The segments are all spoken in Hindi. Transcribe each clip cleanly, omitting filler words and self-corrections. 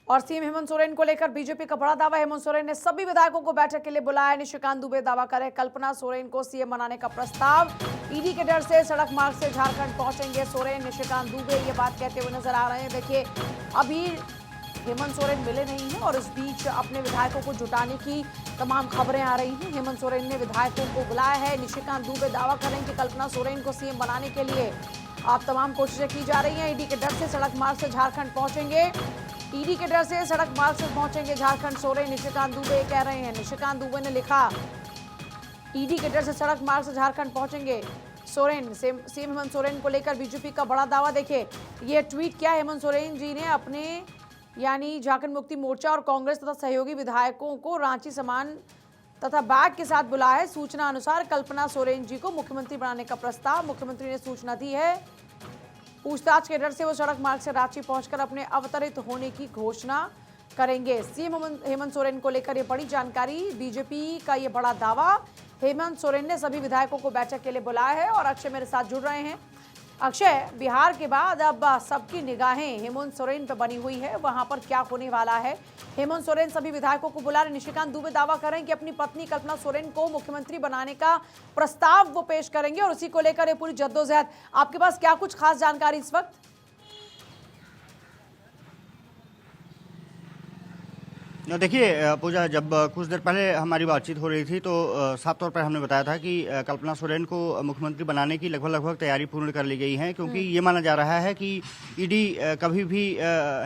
और सीएम हेमंत सोरेन को लेकर बीजेपी का बड़ा दावा। हेमंत सोरेन ने सभी विधायकों को बैठक के लिए बुलाया। निशिकांत दुबे दावा करे कल्पना सोरेन को सीएम बनाने का प्रस्ताव। ईडी के डर से सड़क मार्ग से झारखंड पहुंचेंगे सोरेन। निशिकांत दुबे ये बात कहते हुए नजर आ रहे हैं। देखिए, अभी हेमंत सोरेन मिले नहीं हैं और इस बीच अपने विधायकों को जुटाने की तमाम खबरें आ रही हैं। हेमंत सोरेन ने विधायकों को बुलाया है। निशिकांत दुबे दावा करें कि कल्पना सोरेन को सीएम बनाने के लिए अब तमाम कोशिशें की जा रही हैं। ईडी के डर से सड़क मार्ग से झारखंड पहुंचेंगे। ईडी के डर से सड़क मार्ग से पहुंचेंगे झारखंड सोरेन। निशिकांत दुबे कह रहे हैं। निशिकांत दुबे ने लिखा, ईडी के डर से सड़क मार्ग से झारखंड पहुंचेंगे सोरेन। सीएम हेमंत सोरेन को लेकर बीजेपी का बड़ा दावा। देखिए, ये ट्वीट किया हेमंत सोरेन जी ने अपने यानी झारखंड मुक्ति मोर्चा और कांग्रेस तथा सहयोगी विधायकों को रांची सामान तथा बैग के साथ बुलाया है। सूचना अनुसार कल्पना सोरेन जी को मुख्यमंत्री बनाने का प्रस्ताव मुख्यमंत्री ने सूचना दी है। पूछताछ के डर से वो सड़क मार्ग से रांची पहुंचकर अपने अवतरित होने की घोषणा करेंगे। सीएम हेमंत सोरेन को लेकर ये बड़ी जानकारी, बीजेपी का ये बड़ा दावा। हेमंत सोरेन ने सभी विधायकों को बैठक के लिए बुलाया है और अक्षय मेरे साथ जुड़ रहे हैं। अक्षय, बिहार के बाद अब सबकी निगाहें हेमंत सोरेन पर बनी हुई है, वहां पर क्या होने वाला है। हेमंत सोरेन सभी विधायकों को बुला रहे। निशिकांत दुबे दावा करें कि अपनी पत्नी कल्पना सोरेन को मुख्यमंत्री बनाने का प्रस्ताव वो पेश करेंगे और उसी को लेकर ये पूरी जद्दोजहद। आपके पास क्या कुछ खास जानकारी इस वक्त? देखिए पूजा, जब कुछ देर पहले हमारी बातचीत हो रही थी तो साफ तौर पर हमने बताया था कि कल्पना सोरेन को मुख्यमंत्री बनाने की लगभग तैयारी पूर्ण कर ली गई है, क्योंकि ये माना जा रहा है कि ईडी कभी भी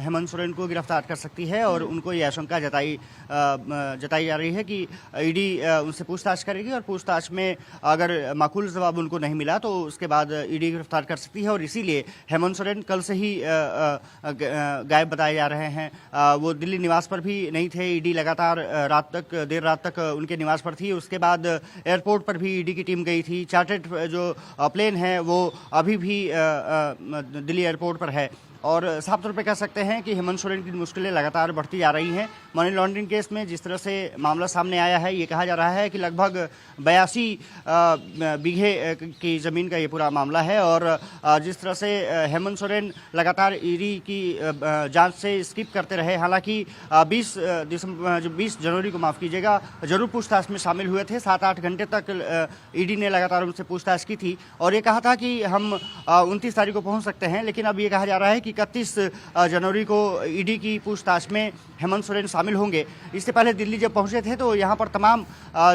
हेमंत सोरेन को गिरफ्तार कर सकती है और उनको ये आशंका जताई जा रही है कि ईडी उनसे पूछताछ करेगी और पूछताछ में अगर माकूल जवाब उनको नहीं मिला तो उसके बाद ईडी गिरफ्तार कर सकती है। और इसीलिए हेमंत सोरेन कल से ही गायब बताए जा रहे हैं। वो दिल्ली निवास पर भी नहीं थे। ईडी लगातार देर रात तक उनके निवास पर थी। उसके बाद एयरपोर्ट पर भी ईडी की टीम गई थी। चार्टर्ड जो प्लेन है वो अभी भी दिल्ली एयरपोर्ट पर है। और साफ तौर पे कह सकते हैं कि हेमंत सोरेन की मुश्किलें लगातार बढ़ती जा रही हैं। मनी लॉन्ड्रिंग केस में जिस तरह से मामला सामने आया है, ये कहा जा रहा है कि लगभग 82 बीघे की ज़मीन का ये पूरा मामला है। और जिस तरह से हेमंत सोरेन लगातार ईडी की जांच से स्किप करते रहे, हालांकि 20 जनवरी को माफ़ कीजिएगा, जरूर पूछताछ में शामिल हुए थे। 7-8 घंटे तक ईडी ने लगातार उनसे पूछताछ की थी और ये कहा था कि हम 29 तारीख को पहुँच सकते हैं। लेकिन अब ये कहा जा रहा है कि 31 जनवरी को ईडी की पूछताछ में हेमंत सोरेन शामिल होंगे। इससे पहले दिल्ली जब पहुंचे थे तो यहां पर तमाम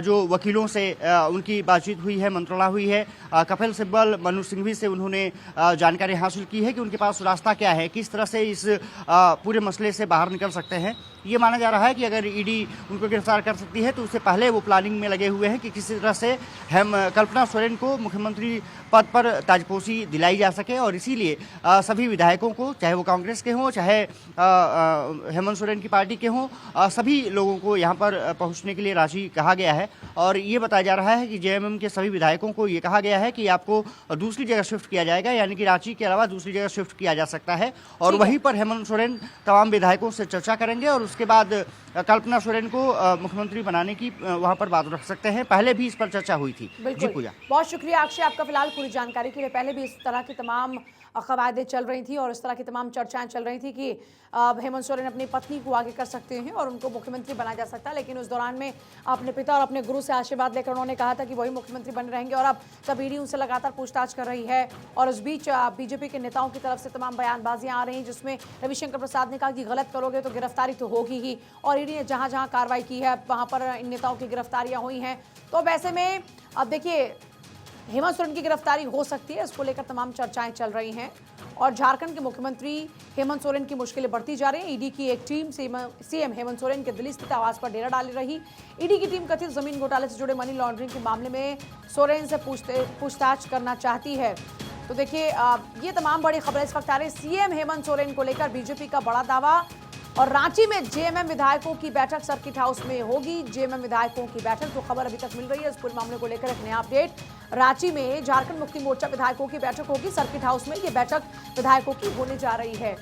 जो वकीलों से उनकी बातचीत हुई है, मंत्रणा हुई है। कपिल सिब्बल, मनु सिंघवी से उन्होंने जानकारी हासिल की है कि उनके पास रास्ता क्या है, किस तरह से इस पूरे मसले से बाहर निकल सकते हैं। ये माना जा रहा है कि अगर ईडी उनको गिरफ्तार कर सकती है तो उससे पहले वो प्लानिंग में लगे हुए हैं कि किसी तरह से कल्पना सोरेन को मुख्यमंत्री पद पर ताजपोशी दिलाई जा सके। और इसीलिए सभी विधायकों को, चाहे वो कांग्रेस के हों चाहे हेमंत सोरेन की पार्टी के हों, सभी लोगों को यहाँ पर पहुँचने के लिए रांची कहा गया है। और ये बताया जा रहा है कि जेएमएम के सभी विधायकों को ये कहा गया है कि आपको दूसरी जगह शिफ्ट किया जाएगा, यानी कि रांची के अलावा दूसरी जगह शिफ्ट किया जा सकता है। और वहीं पर हेमंत सोरेन तमाम विधायकों से चर्चा करेंगे और उसके बाद कल्पना सोरेन को मुख्यमंत्री बनाने की वहां पर बात रख सकते हैं। पहले भी इस पर चर्चा हुई थी। जी पूजा, बहुत शुक्रिया अक्षय आपका फिलहाल पूरी जानकारी के लिए। पहले भी इस तरह की तमाम खबरें चल रही थी और इस तरह की तमाम चर्चाएं चल रही थी कि हेमंत सोरेन अपनी पत्नी को आगे कर सकते हैं और उनको मुख्यमंत्री बनाया जा सकता है। लेकिन उस दौरान में अपने पिता और अपने गुरु से आशीर्वाद लेकर उन्होंने कहा था कि वही मुख्यमंत्री बने रहेंगे। और अब तब ईडी उनसे लगातार पूछताछ कर रही है और उस बीच बीजेपी के नेताओं की तरफ से तमाम बयानबाजियां आ रही हैं, जिसमें रविशंकर प्रसाद ने कहा कि गलत करोगे तो गिरफ्तारी तो होगी ही। और ईडी ने जहां जहां कार्रवाई की है वहां पर इन नेताओं की गिरफ्तारियां हुई हैं। तो अब ऐसे में अब देखिए, हेमंत सोरेन की गिरफ्तारी हो सकती है, इसको लेकर तमाम चर्चाएं चल रही हैं। और झारखंड के मुख्यमंत्री हेमंत सोरेन की मुश्किलें बढ़ती जा रही हैं। ईडी की एक टीम सीएम हेमंत सोरेन के दिल्ली स्थित आवास पर डेरा डाली रही। ईडी की टीम कथित जमीन घोटाले से जुड़े मनी लॉन्ड्रिंग के मामले में सोरेन से पूछताछ करना चाहती है। तो देखिए, ये तमाम बड़ी खबरें इस वक्त आ रही। सीएम हेमंत सोरेन को लेकर बीजेपी का बड़ा दावा। और रांची में जेएमएम विधायकों की बैठक सर्किट हाउस में होगी। जेएमएम विधायकों की बैठक, तो खबर अभी तक मिल रही है। इस पूरे मामले को लेकर एक नया अपडेट। रांची में झारखंड मुक्ति मोर्चा विधायकों की बैठक होगी सर्किट हाउस में। ये बैठक विधायकों की होने जा रही है।